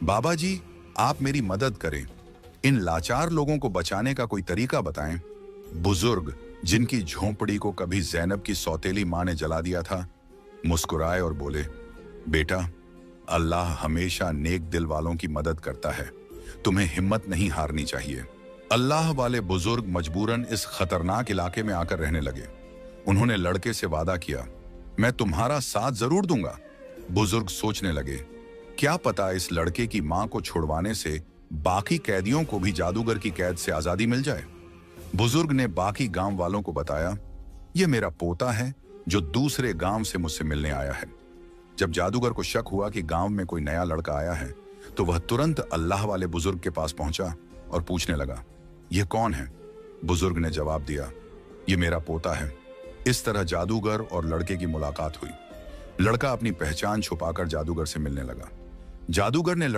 बाबा जी, आप मेरी मदद करें। इन लाचार लोगों को बचाने का कोई तरीका बताएं। बुजुर्ग, जिनकी झोंपड़ी को कभी जैनब की सौतेली मां ने जला दिया था, मुस्कुराए और बोले, बेटा, अल्लाह हमेशा नेक दिल वालों की मदद करता है। तुम्हें हिम्मत नहीं हारनी चाहिए। अल्लाह वाले बुजुर्ग मजबूरन इस खतरनाक इलाके में आकर रहने लगे। उन्होंने लड़के से वादा किया, मैं तुम्हारा साथ जरूर दूंगा। बुजुर्ग सोचने लगे, क्या पता इस लड़के की मां को छुड़वाने से बाकी कैदियों को भी जादूगर की कैद से आजादी मिल जाए। बुजुर्ग ने बाकी गांव वालों को बताया, यह मेरा पोता है जो दूसरे गांव से मुझसे मिलने आया है। जब जादूगर को शक हुआ कि गांव में कोई नया लड़का आया है, तो वह तुरंत अल्लाह वाले बुजुर्ग के पास पहुंचा और पूछने लगा, यह कौन है? बुजुर्ग ने जवाब दिया, यह मेरा पोता है। इस तरह जादूगर और लड़के की मुलाकात हुई। लड़का अपनी पहचान छुपाकर जादूगर से मिलने लगा। जादूगर ने लड़के